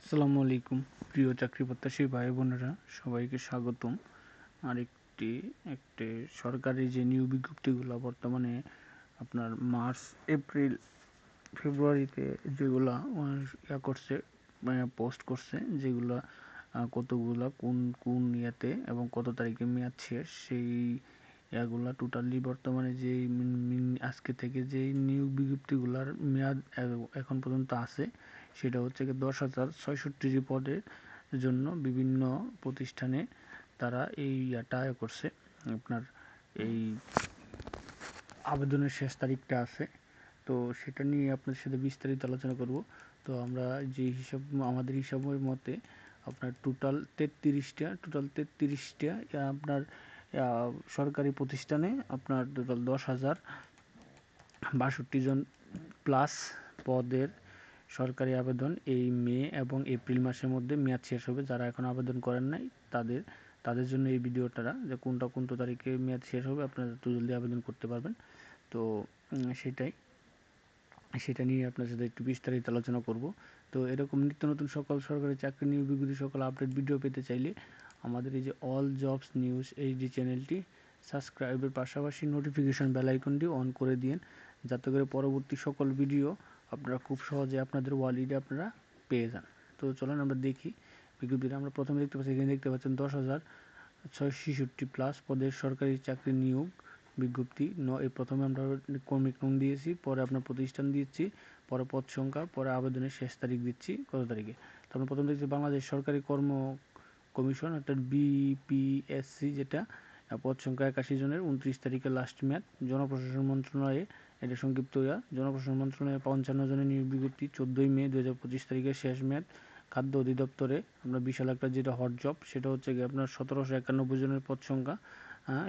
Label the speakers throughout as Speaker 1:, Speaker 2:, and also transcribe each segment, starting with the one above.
Speaker 1: আসসালামু আলাইকুম প্রিয় চাকরি প্রত্যাশী ভাই বোনেরা, সবাইকে স্বাগতম। আরেকটি একটি সরকারি যে নিয়োগ বিজ্ঞপ্তিগুলো বর্তমানে আপনার মার্চ, এপ্রিল, ফেব্রুয়ারিতে যেগুলা করছে, পোস্ট করছে, যেগুলা কতগুলা কোন কোন ইয়াতে এবং কত তারিখে মেয়াদ শেষ, সেই এগুলা টোটালি বর্তমানে যে আজকে থেকে যে নিয়োগ বিজ্ঞপ্তিগুলার মেয়াদ এখন পর্যন্ত আছে, সেটা হচ্ছে 10,666 পদের জন্য বিভিন্ন প্রতিষ্ঠানে তারা এই ইয়াটা করছে। আপনার এই আবেদনের শেষ তারিখটা আছে, তো সেটা নিয়ে আপনাদের সাথে বিস্তারিত আলোচনা করব। তো আমরা যে হিসাব, আমাদের হিসাবের মতে আপনার টোটাল 33টা আপনার সরকারি প্রতিষ্ঠানে আপনার টোটাল 10,062 জন প্লাস পদের সরকারি আবেদন এই মে এবং এপ্রিল মাসের মধ্যে মেয়াদ শেষ হবে। যারা এখন আবেদন করেন নাই তাদের জন্য এই ভিডিওটা, যে কোনটা তারিখে মেয়াদ শেষ হবে, আপনারা যত জলদি আবেদন করতে পারবেন। তো সেটা নিয়ে আপনার সাথে একটু বিস্তারিত আলোচনা করব। তো এরকম নিত্য নতুন সকল সরকারি চাকরি নিয়োগ বিজ্ঞপ্তি সকল আপডেট ভিডিও পেতে চাইলে আমাদের এই যে অল জবস নিউজ এইচডি চ্যানেলটি সাবস্ক্রাইবের পাশাপাশি নোটিফিকেশন বেল আইকনটি অন করে দিন, যাতে করে পরবর্তী সকল ভিডিও আপনারা খুব সহজে আপনাদের ওয়ালেটে আপনারা পেয়ে যান। তো চলুন আমরা দেখি বিজ্ঞপ্তিটা। আমরা প্রথমে দেখতে পাচ্ছি, এখানে দেখতে পাচ্ছেন 10,666 প্লাস পদের সরকারি চাকরি নিয়োগ বিজ্ঞপ্তি। এই প্রথমে আমরা ক্রমিক নং দিয়েছি, পরে আপনার প্রতিষ্ঠান দিচ্ছি, পরে পদ সংখ্যা, পরে আবেদনের শেষ তারিখ দিচ্ছি কত তারিখে। তো আমরা প্রথম দেখছি বাংলাদেশ সরকারি কর্ম কমিশন, অর্থাৎ বিপিএসসি, যেটা পদ সংখ্যা 81 জনের, 29 তারিখে লাস্ট মেয়াদ। জনপ্রশাসন মন্ত্রণালয়ে, এটা সংক্ষিপ্ত জনপ্রশাসন মন্ত্রণালয়ে 55 জনের নিয়োগ বিজ্ঞপ্তি, 14 মে 2025 তারিখে শেষ মেয়াদ। খাদ্য অধিদপ্তরে আমরা বিশাল একটা যেটা হট জব, সেটা হচ্ছে কি আপনার 1791 জনের পদ সংখ্যা।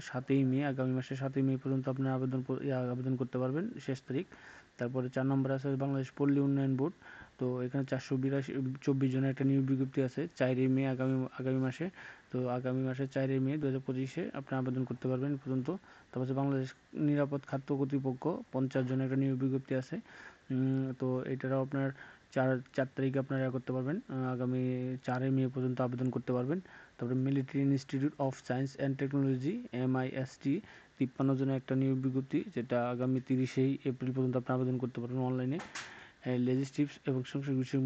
Speaker 1: 7ই মে, আগামী মাসে 7ই মে পর্যন্ত আপনার আবেদন করতে পারবেন, শেষ তারিখ। তারপরে 4 নম্বরে আছে বাংলাদেশ পল্লী উন্নয়ন বোর্ড। তো এখানে 424 জনের একটা নিয়োগ বিজ্ঞপ্তি আছে, 4ই মে, আগামী মাসে। তো আগামী মাসে 4ই মে 2025-এ আপনি আবেদন করতে পারবেন পর্যন্ত। তারপর বাংলাদেশ নিরাপদ খাদ্য কর্তৃপক্ষ, 50 জনের একটা নিয়োগ বিজ্ঞপ্তি আছে। তো এটারও আপনার 4 তারিখে আপনারা করতে পারবেন, আগামী 4ই মে পর্যন্ত আবেদন করতে পারবেন। তারপরে military institute of science and technology, MIST, 53 জনের একটা নিয়োগ বিজ্ঞপ্তি, যেটা আগামী 30 এপ্রিল পর্যন্ত আপনি আবেদন করতে পারবেন অনলাইনে। লেজিস্লেটিভস এবং সংসদীয় বিষয়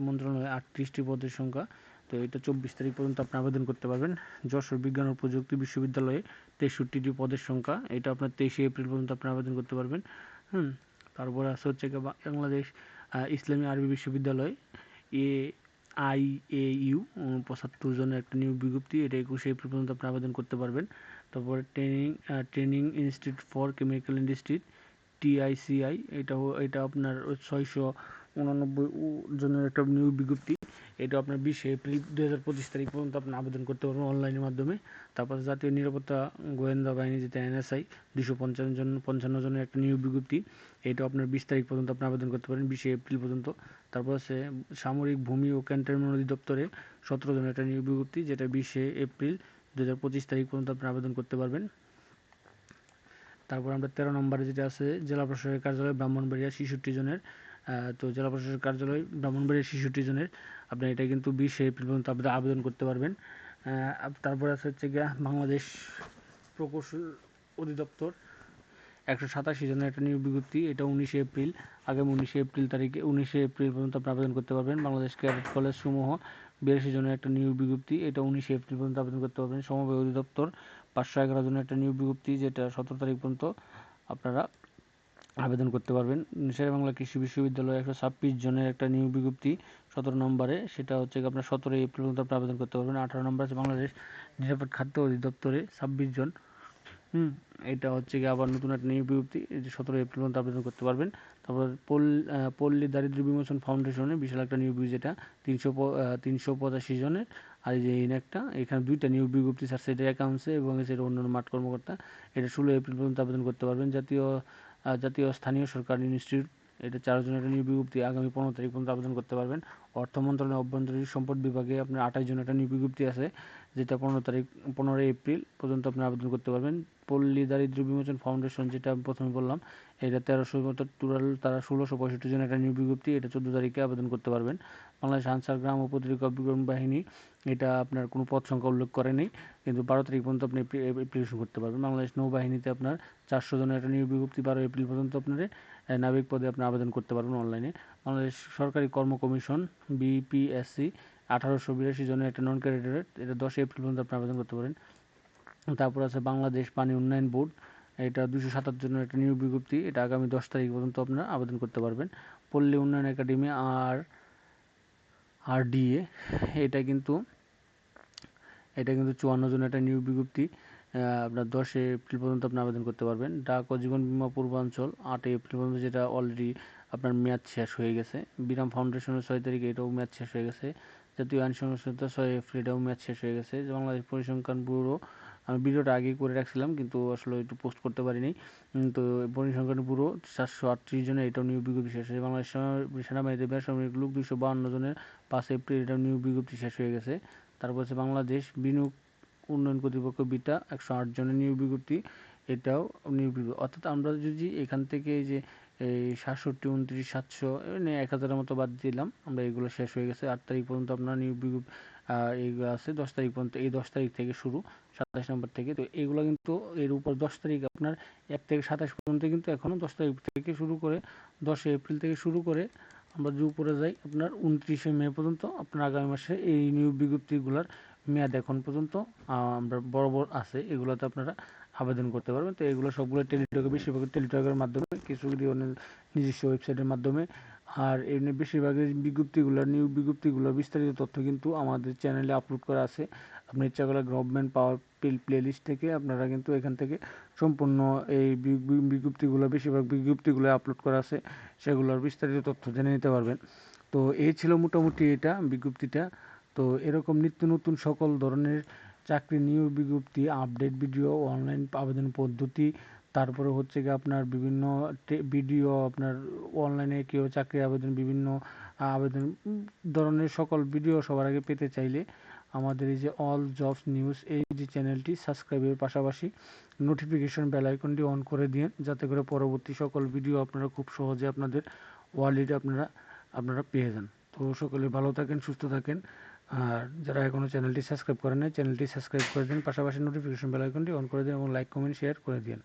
Speaker 1: মন্ত্রণালয়ে 38টি পদের সংখ্যা। তো এটা 24 তারিখ পর্যন্ত আপনি আবেদন করতে পারবেন। যশোর বিজ্ঞান ও প্রযুক্তি বিশ্ববিদ্যালয়ে 63টি পদের সংখ্যা, এটা আপনার 23 এপ্রিল পর্যন্ত আপনি আবেদন করতে পারবেন। তারপরে আছে হচ্ছে বাংলাদেশ ইসলামী আরবি বিশ্ববিদ্যালয়, AIAU, 75 জনের একটা নিয়োগ বিজ্ঞপ্তি, এটা 21 এপ্রিল পর্যন্ত আপনি আবেদন করতে পারবেন। তারপরে training institute for chemical industry, TICI, এটা আপনার 689 জনের একটা নিয়োগ বিজ্ঞপ্তি, এটা আপনার 20 এপ্রিল 2025 তারিখ পর্যন্ত আপনি আবেদন করতে পারবেন অনলাইনের মাধ্যমে। তারপর জাতীয় নিরাপত্তা গোয়েন্দা বাহিনী, যেটা NSI, 255 জনের একটা নিয়োগ বিজ্ঞপ্তি, এটা আপনার 20 তারিখ পর্যন্ত আপনি আবেদন করতে পারেন, 20 এপ্রিল পর্যন্ত। তারপর আছে সামরিক ভূমি ও ক্যান্টনমেন্ট অধিদপ্তরে 17 জনের একটা নিয়োগ বিজ্ঞপ্তি, যেটা 20 এপ্রিল 2025 তারিখ পর্যন্ত আপনি আবেদন করতে পারবেন। তারপর আমরা 13 নম্বরে যেটা আছে জেলা প্রশাসকের কার্যালয় ব্রাহ্মণবাড়িয়া, 66 জনের। তো জেলা প্রশাসকের কার্যালয় ব্রাহ্মণবাড়িয়া 66 জনের, আপনি এটা কিন্তু 20 এপ্রিল পর্যন্ত আপনি আবেদন করতে পারবেন। তারপর আছে হচ্ছে গিয়া বাংলাদেশ প্রকৌশল অধিদপ্তর, 187 জনের একটা নিয়োগ বিজ্ঞপ্তি, এটা 19 এপ্রিল, আগামী 19 এপ্রিল পর্যন্ত আপনি আবেদন করতে পারবেন। বাংলাদেশ ক্যাডেট কলেজ সমূহ, 82 জনের একটা নিয়োগ বিজ্ঞপ্তি, এটা 19 এপ্রিল পর্যন্ত আবেদন করতে পারবেন। সমবায় অধিদপ্তর, 511 জনের একটা নিয়োগ বিজ্ঞপ্তি, যেটা 17 তারিখ পর্যন্ত আপনারা আবেদন করতে পারবেন। শেরেবাংলা কৃষি বিশ্ববিদ্যালয়, 126 জনের একটা নিয়োগ বিজ্ঞপ্তি, 17 নম্বরে, সেটা হচ্ছে আপনার 17 এপ্রিল পর্যন্ত আপনি আবেদন করতে পারবেন। 18 নম্বর আছে বাংলাদেশ নিরাপদ খাদ্য অধিদপ্তরে, 26 জন। এটা হচ্ছে কি আবার নতুন একটা নিয়োগ বিজ্ঞপ্তি, 17 এপ্রিল পর্যন্ত আবেদন করতে পারবেন। তারপর পল্লী দারিদ্র বিমোচন ফাউন্ডেশনে বিশাল একটা নিয়োগ বিজ্ঞপ্তি, যেটা 385 জনের। আর এই যে এখানে 2টা নিয়োগ বিজ্ঞপ্তি স্যার, সেটা অ্যাকাউন্টসে এবং সেটা অন্যান্য মাঠ কর্মকর্তা, এটা 16 এপ্রিল পর্যন্ত আবেদন করতে পারবেন। জাতীয় স্থানীয় সরকার ইনস্টিটিউট, এটা 4 জনের একটা নিয়োগ বিজ্ঞপ্তি, আগামী 15 তারিখ পর্যন্ত আবেদন করতে পারবেন। অর্থ মন্ত্রণালয়ের অভ্যন্তরীণ সম্পদ বিভাগে আপনার 28 জনের একটা নিয়োগ বিজ্ঞপ্তি আছে, যেটা 15 এপ্রিল পর্যন্ত আপনি আবেদন করতে পারবেন। পল্লী দারিদ্র্য বিমোচন ফাউন্ডেশন, যেটা আমি প্রথমে বললাম, এটা 1300 মতো টোটাল, তারা 1665 জন একটা নিয়োগ বিজ্ঞপ্তি, এটা 14 তারিখে আবেদন করতে পারবেন। বাংলাদেশ আনসার গ্রাম ও প্রতিরক্ষা বিবরণ বাহিনী, এটা আপনার কোনো পদ সংখ্যা উল্লেখ করে নেই, কিন্তু 12 তারিখ পর্যন্ত আপনি অ্যাপ্লিকেশন করতে পারবেন। বাংলাদেশ নৌবাহিনীতে আপনার 400 জনের একটা নিয়োগ বিজ্ঞপ্তি, 12 এপ্রিল পর্যন্ত আপনার নাবিক পদে আপনি আবেদন করতে পারবেন অনলাইনে। বাংলাদেশ সরকারি কর্ম কমিশন বিপিএসসি, 1882 জনের একটা নন ক্যাডারেট, এটা 10 এপ্রিল পর্যন্ত আপনি আবেদন করতে পারেন। তারপর আছে বাংলাদেশ পানি উন্নয়ন বোর্ড, এটা 257 জনের একটা নিয়োগ বিজ্ঞপ্তি, এটা আগামী 10 তারিখ পর্যন্ত আপনারা আবেদন করতে পারবেন। পল্লী উন্নয়ন একাডেমি আরডিএ, এটা কিন্তু 54 জনের একটা নিয়োগ বিজ্ঞপ্তি, আপনার 10 এপ্রিল পর্যন্ত আপনি আবেদন করতে পারবেন। ডাক ও জীবন বীমা পূর্বাঞ্চল, 8 এপ্রিল পর্যন্ত, যেটা অলরেডি আপনার মেয়াদ শেষ হয়ে গেছে। বিরাম ফাউন্ডেশনের 6 তারিখে, এটাও মেয়াদ শেষ হয়ে গেছে। জাতীয় আইন সংস্থা 6 এপ্রিল, এটাও মেয়াদ শেষ হয়ে গেছে। বাংলাদেশ পরিসংখ্যান ব্যুরো, আমি ভিডিওটা আগে করে রাখছিলাম কিন্তু আসলে একটু পোস্ট করতে পারিনি। তো পরিসংখ্যান ব্যুরো 438 জনের, এটাও নিয়োগ বিজ্ঞপ্তি শেষ হয়েছে। বাংলাদেশ সেনাবাহিনীতে বেসামরিক লোক 252 জনের 5 এপ্রিল, এটাও নিয়োগ বিজ্ঞপ্তি শেষ হয়ে গেছে। তারপর হচ্ছে বাংলাদেশ বিনিয়োগ উন্নয়ন কর্তৃপক্ষ বিটা, 108 জনের নিয়োগ বিজ্ঞপ্তি, এটাও নিয়োগ বিজ্ঞপ্তি। অর্থাৎ আমরা যদি এখান থেকে যে এই 67, 29, 700, 1000-এর মতো বাদ দিলাম, আমরা এগুলো শেষ হয়ে গেছে। 8 তারিখ পর্যন্ত আপনার নিয়োগ বিজ্ঞপ্তি এইগুলো আছে। 10 তারিখ পর্যন্ত, এই 10 তারিখ থেকে শুরু, 27 নম্বর থেকে। তো এগুলো কিন্তু এর উপর 10 তারিখ আপনার 1 থেকে 27 পর্যন্ত, কিন্তু এখনও 10 তারিখ থেকে শুরু করে 10 এপ্রিল থেকে শুরু করে আমরা যে উপরে যাই আপনার 29 মে পর্যন্ত, আপনার আগামী মাসে এই নিয়োগ বিজ্ঞপ্তিগুলোর মেয়াদ এখন পর্যন্ত আমরা বরাবর আছে, এগুলোতে আপনারা আবেদন করতে পারবেন। তো এগুলো সবগুলো টেলিটকে, বেশিরভাগ টেলিটকের মাধ্যমে, কিছু নিজস্ব ওয়েবসাইটের মাধ্যমে। আর এমনি বেশিরভাগের বিজ্ঞপ্তিগুলো, নিয়োগ বিজ্ঞপ্তিগুলো বিস্তারিত তথ্য কিন্তু আমাদের চ্যানেলে আপলোড করা আছে। আপনি ইচ্ছা করলে গভর্নমেন্ট পাওয়ার প্লেলিস্ট থেকে আপনারা কিন্তু এখান থেকে সম্পূর্ণ এই বিজ্ঞপ্তিগুলো, বেশিরভাগ বিজ্ঞপ্তিগুলো আপলোড করা আছে, সেগুলোর বিস্তারিত তথ্য জেনে নিতে পারবেন। তো এই ছিল মোটামুটি এটা বিজ্ঞপ্তিটা। তো এরকম নিত্য নতুন সকল ধরনের চাকরি নিয়োগ বিজ্ঞপ্তি, আপডেট ভিডিও, অনলাইন আবেদন পদ্ধতি, তারপরে হচ্ছে গিয়ে আপনার বিভিন্ন ভিডিও, আপনার অনলাইনে কেউ চাকরি আবেদন, বিভিন্ন আবেদন ধরনের সকল ভিডিও সবার আগে পেতে চাইলে আমাদের এই যে অল জবস নিউজ, এই যে চ্যানেলটি সাবস্ক্রাইবের পাশাপাশি নোটিফিকেশন বেল আইকনটি অন করে দিন, যাতে করে পরবর্তী সকল ভিডিও আপনারা খুব সহজে আপনাদের ওয়ালেটে আপনারা পেয়ে যান। তো সকলে ভালো থাকেন, সুস্থ থাকেন। আর যারা এখনও চ্যানেলটি সাবস্ক্রাইব করেন নাই, চ্যানেলটি সাবস্ক্রাইব করে দিন, পাশাপাশি নোটিফিকেশন বেল আইকনটি অন করে দিন এবং লাইক, কমেন্ট, শেয়ার করে দিন।